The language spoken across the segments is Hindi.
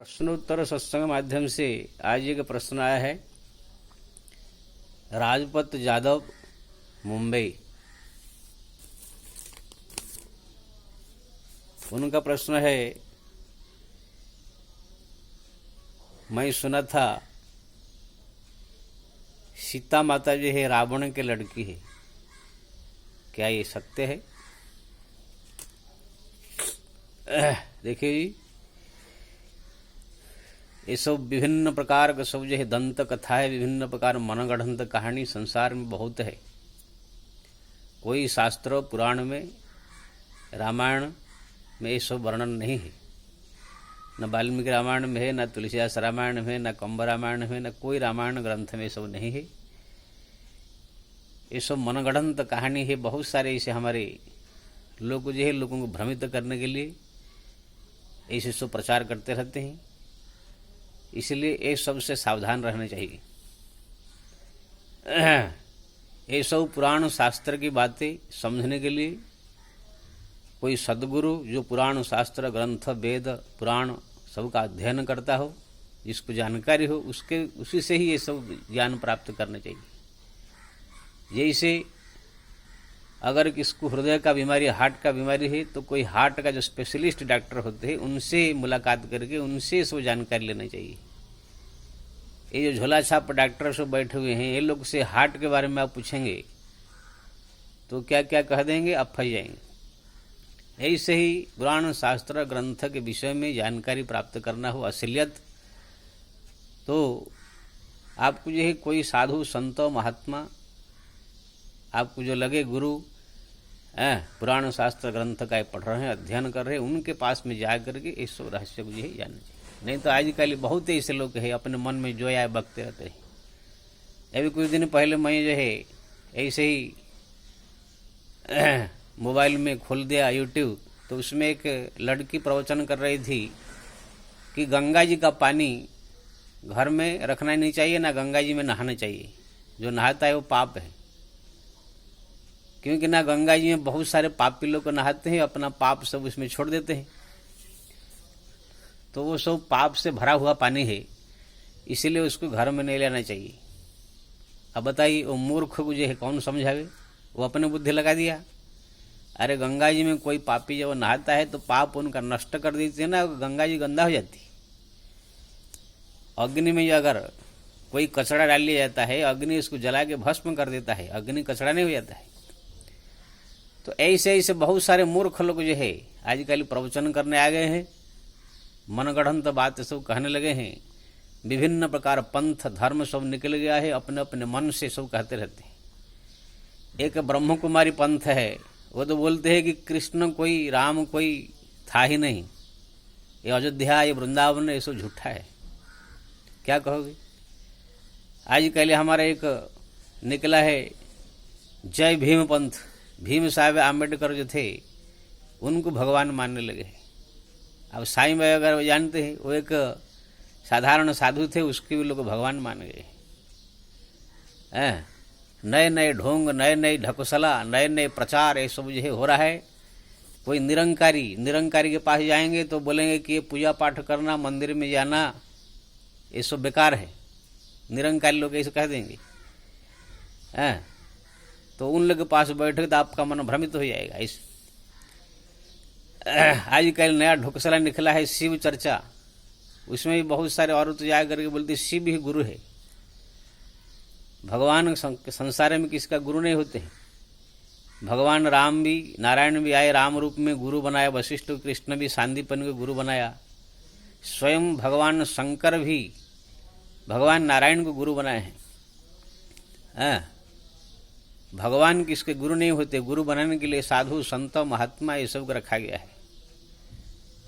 प्रश्नोत्तर सत्संग माध्यम से आज एक प्रश्न आया है। राजपत यादव, मुंबई। उनका प्रश्न है, मैं सुना था सीता माता जो है रावण के लड़की है, क्या ये सत्य है? देखिए जी, ये सब विभिन्न प्रकार का सब जो है दंत कथा है, विभिन्न प्रकार मनगढ़ंत कहानी संसार में बहुत है। कोई शास्त्र पुराण में, रामायण में ये सब वर्णन नहीं है। न वाल्मीकि रामायण में है, न तुलसीदास रामायण में, न कंब रामायण में, न कोई रामायण ग्रंथ में सब नहीं है। ये सब मनगढ़ंत कहानी है। बहुत सारे ऐसे हमारे लोग जो है लोगों को भ्रमित करने के लिए ऐसे सब प्रचार करते रहते हैं। इसलिए ये सब से सावधान रहना चाहिए। ये सब पुराण शास्त्र की बातें समझने के लिए कोई सद्गुरु जो पुराण शास्त्र ग्रंथ वेद पुराण सबका अध्ययन करता हो, जिसको जानकारी हो, उसी से ही ये सब ज्ञान प्राप्त करना चाहिए। जैसे अगर किसको हृदय का बीमारी, हार्ट का बीमारी है, तो कोई हार्ट का जो स्पेशलिस्ट डॉक्टर होते हैं उनसे मुलाकात करके उनसे सब जानकारी लेना चाहिए। ये जो झोला छाप डॉक्टर सब बैठे हुए हैं, ये लोग से हार्ट के बारे में आप पूछेंगे तो क्या क्या कह देंगे, आप फंस जाएंगे। ऐसे ही पुराण शास्त्र ग्रंथ के विषय में जानकारी प्राप्त करना हो असलियत, तो आपको जो है कोई साधु संत महात्मा आपको जो लगे गुरु पुराण शास्त्र ग्रंथ का पढ़ रहे हैं, अध्ययन कर रहे हैं, उनके पास में जा करके इस सब रहस्य को जो है जानना चाहिए। नहीं तो आजकल बहुत ऐसे लोग हैं अपने मन में जो आए बकते रहते हैं। अभी कुछ दिन पहले मैं जो है ऐसे ही मोबाइल में खोल दिया यूट्यूब, तो उसमें एक लड़की प्रवचन कर रही थी कि गंगा जी का पानी घर में रखना नहीं चाहिए, ना गंगा जी में नहाना चाहिए। जो नहाता है वो पाप है, क्योंकि ना गंगा जी में बहुत सारे पापी लोग नहाते हैं, अपना पाप सब उसमें छोड़ देते हैं, तो वो सब पाप से भरा हुआ पानी है, इसीलिए उसको घर में नहीं लेना चाहिए। अब बताइए वो मूर्ख को जो है कौन समझावे? वो अपने बुद्धि लगा दिया। अरे गंगा जी में कोई पापी जब नहाता है तो पाप उनका नष्ट कर देते हैं ना, गंगा जी गंदा हो जाती। अग्नि में अगर कोई कचरा डाल लिया जाता है, अग्नि उसको जला के भस्म कर देता है, अग्नि कचरा नहीं हो जाता है। तो ऐसे ऐसे बहुत सारे मूर्ख लोग जो है आजकल प्रवचन करने आ गए हैं, मनगढ़ंत बात सब कहने लगे हैं। विभिन्न प्रकार पंथ धर्म सब निकल गया है, अपने अपने मन से सब कहते रहते हैं। एक ब्रह्म कुमारी पंथ है, वो तो बोलते हैं कि कृष्ण कोई, राम कोई था ही नहीं, ये अयोध्या, ये वृंदावन, ये सब झूठा है। क्या कहोगे? आजकल हमारा एक निकला है जय भीम पंथ। भीम साहब आम्बेडकर जो थे उनको भगवान मानने लगे। अब साईं बाबा अगर जानते हैं, वो एक साधारण साधु थे, उसके भी लोग भगवान मान गए। नए नए ढोंग, नए नए ढकोसला, नए नए प्रचार, ये सब जो है हो रहा है। कोई निरंकारी के पास जाएंगे तो बोलेंगे कि ये पूजा पाठ करना, मंदिर में जाना, ये सब बेकार है। निरंकारी लोग ऐसे कह देंगे। तो उन लोग के पास बैठे तो आपका मन भ्रमित हो जाएगा। इस आजकल नया ढोकसला निकला है शिव चर्चा, उसमें भी बहुत सारे औरत जा करके बोलती शिव ही गुरु है। भगवान संसार में किसका गुरु नहीं होते हैं। भगवान राम भी, नारायण भी आए राम रूप में, गुरु बनाया। वशिष्ठ कृष्ण भी सांदीपन को गुरु बनाया। स्वयं भगवान शंकर भी भगवान नारायण को गुरु बनाए हैं। भगवान किसके गुरु नहीं होते। गुरु बनाने के लिए साधु संत महात्मा ये सब को रखा गया है।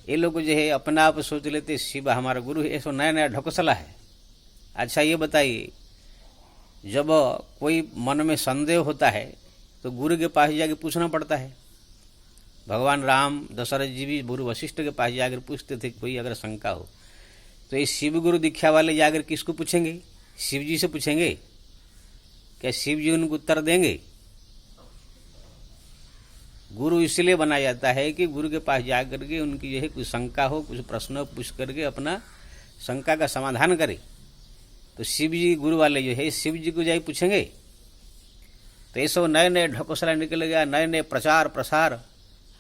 ये लोग जो है अपना आप सोच लेते शिव हमारा गुरु है, ऐसा नया नया ढकोसला है। अच्छा ये बताइए, जब कोई मन में संदेह होता है तो गुरु के पास जाके पूछना पड़ता है। भगवान राम, दशरथ जी भी गुरु वशिष्ठ के पास जाकर पूछते थे कोई अगर शंका हो। तो ये शिव गुरु दीक्षा वाले जाकर किसको पूछेंगे? शिव जी से पूछेंगे। क्या शिव जी उनको उत्तर देंगे? गुरु इसलिए बनाया जाता है कि गुरु के पास जा करके उनकी जो है कुछ शंका हो, कुछ प्रश्न पूछ करके अपना शंका का समाधान करे तो शिव जी गुरु वाले जो है शिव जी को जाई पूछेंगे। तो ये सब नए नए ढकोसला निकल गया, नए नए प्रचार प्रसार,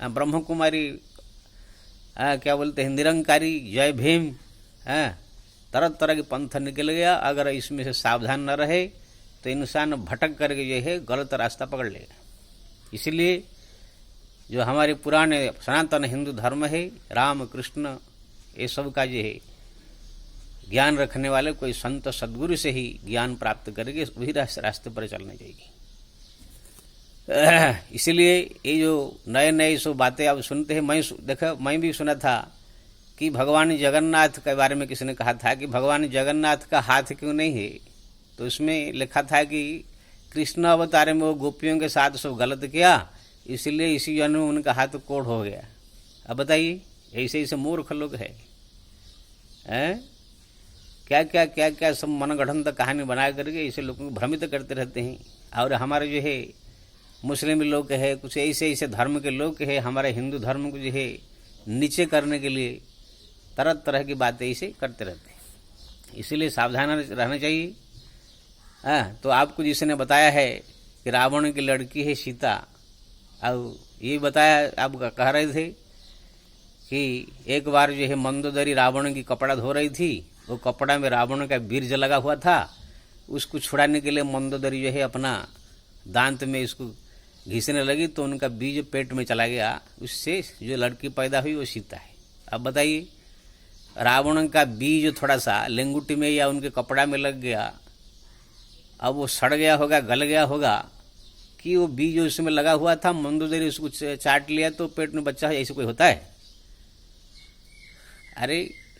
ब्रह्म कुमारी, क्या बोलते हैं, निरंकारी, जय भीम, तरह तरह के पंथ निकल गया। अगर इसमें से सावधान न रहे तो इंसान भटक करके जो है गलत रास्ता पकड़ लेगा। इसलिए जो हमारे पुराने सनातन हिंदू धर्म है, राम कृष्ण ये सब का जो है ज्ञान रखने वाले कोई संत सदगुरु से ही ज्ञान प्राप्त करके वही रास्ते पर चलना चाहिए। इसलिए ये जो नए नए सब बातें आप सुनते हैं, मैं भी सुना था कि भगवान जगन्नाथ के बारे में किसी ने कहा था कि भगवान जगन्नाथ का हाथ क्यों नहीं है। तो उसमें लिखा था कि कृष्ण अवतार में वो गोपियों के साथ सब गलत किया, इसलिए इसी जन्म में उनका हाथ कोढ़ हो गया। अब बताइए, ऐसे ऐसे मूर्ख लोग है, क्या क्या क्या क्या सब मनगढ़ंत कहानी बना करके ऐसे लोगों को भ्रमित करते रहते हैं। और हमारे जो है मुस्लिम लोग है, कुछ ऐसे ऐसे धर्म के लोग है, हमारे हिंदू धर्म को जो है नीचे करने के लिए तरह तरह की बातें ऐसे करते रहते हैं। इसीलिए सावधान रहना चाहिए। तो आपको जिसने ने बताया है कि रावण की लड़की है सीता, और ये बताया, आप कह रहे थे कि एक बार जो है मंदोदरी रावण की कपड़ा धो रही थी, वो कपड़ा में रावण का बीज लगा हुआ था। उसको छुड़ाने के लिए मंदोदरी जो है अपना दांत में इसको घिसने लगी तो उनका बीज पेट में चला गया, उससे जो लड़की पैदा हुई वो सीता है। अब बताइए, रावण का बीज थोड़ा सा लेंगुटी में या उनके कपड़ा में लग गया, अब वो सड़ गया होगा, गल गया होगा, कि वो बीज उसमें लगा हुआ था, मंदोदरी उसको चाट लिया तो पेट में बच्चा है, ऐसे कोई होता है? अरे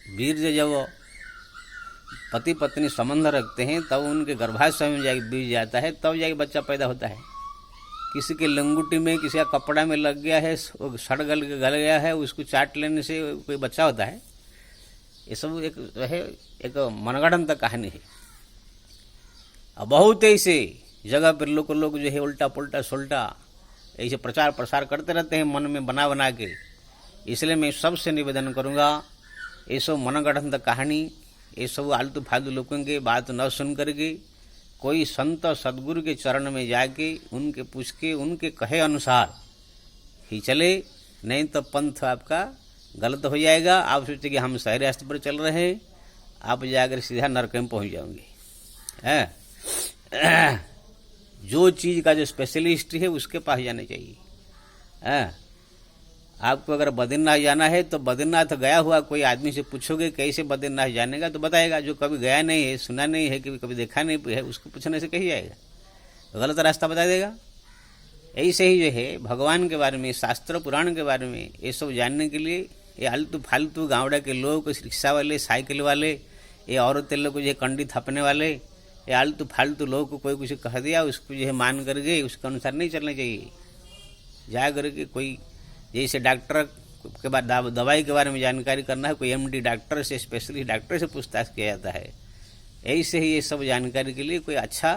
बीज जब पति पत्नी संबंध रखते हैं तब उनके गर्भाशय में जाके बीज जाता है, तब जाके बच्चा पैदा होता है। किसी के लंगूटी में, किसी का कपड़ा में लग गया है, वो सड़ गल गया है, उसको चाट लेने से कोई बच्चा होता है? ये सब एक मनगढ़ंत कहानी है। अब बहुत ऐसे जगह पर लोग जो है उल्टा पुल्टा सुल्टा ऐसे प्रचार प्रसार करते रहते हैं मन में बना बना के। इसलिए मैं सबसे निवेदन करूंगा, ये सब मनगढ़ंत कहानी, ये सब आलतू फालतू लोगों के बात न सुन करके कोई संत सदगुरु के चरण में जाके उनके पूछ के उनके कहे अनुसार ही चले, नहीं तो पंथ आपका गलत हो जाएगा। आप सोचते कि हम सही रास्ते पर चल रहे हैं, आप जाकर सीधा नरक में पहुंच जाओगे। जो चीज का जो स्पेशलिस्ट है उसके पास जाना चाहिए। आपको अगर बद्रीनाथ जाना है तो बद्रीनाथ गया हुआ कोई आदमी से पूछोगे कैसे बद्रीनाथ जानेगा तो बताएगा। जो कभी गया नहीं है, सुना नहीं है, कभी देखा नहीं है, उसको पूछने से कहीं जाएगा, गलत रास्ता बता देगा। ऐसे ही जो है भगवान के बारे में, शास्त्र पुराण के बारे में ये सब जानने के लिए ये आलतू फालतू गाँवड़ा के लोग, रिक्शा वाले, साइकिल वाले, ये औरतें लोग जो है कंडी थपने वाले, ये आलतू फालतू लोग को कोई कुछ कह दिया उसको जो है मान करके उसके अनुसार नहीं चलना चाहिए। जा करके कोई जैसे डॉक्टर के बाद दवाई के बारे में जानकारी करना है, कोई एमडी डॉक्टर से, स्पेशलिस्ट डॉक्टर से पूछताछ किया जाता है। ऐसे ही ये सब जानकारी के लिए कोई अच्छा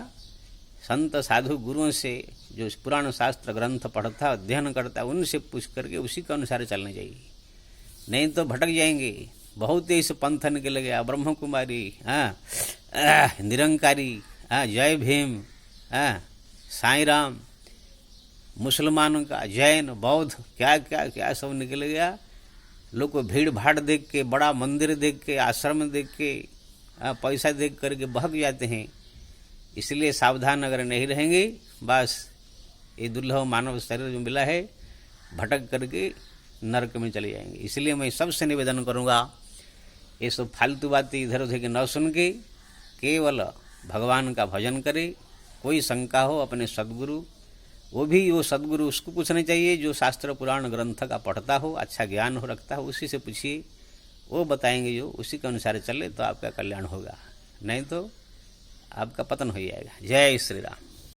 संत साधु गुरुओं से जो पुराण शास्त्र ग्रंथ पढ़ता, अध्ययन करता, उनसे पूछ करके उसी के अनुसार चलना चाहिए। नहीं तो भटक जाएंगे। बहुत ही इस पंथ निकल गया, ब्रह्म कुमारी, निरंकारी, जय भीम, साईं राम, मुसलमानों का, जैन, बौद्ध, क्या क्या क्या सब निकल गया। लोग को भीड़ भाड़ देख के, बड़ा मंदिर देख के, आश्रम देख के, पैसा देख करके बहक जाते हैं। इसलिए सावधान अगर नहीं रहेंगे, बस ये दुर्लभ मानव शरीर जो मिला है भटक करके नरक में चले जाएंगे। इसलिए मैं सबसे निवेदन करूँगा, ये सब फालतू बातें इधर उधर के न सुन के केवल भगवान का भजन करे। कोई शंका हो अपने सदगुरु, वो सदगुरु उसको पूछना चाहिए जो शास्त्र पुराण ग्रंथ का पढ़ता हो, अच्छा ज्ञान हो रखता हो, उसी से पूछिए, वो बताएंगे। जो उसी के अनुसार चले तो आपका कल्याण होगा, नहीं तो आपका पतन हो जाएगा। जय श्री राम।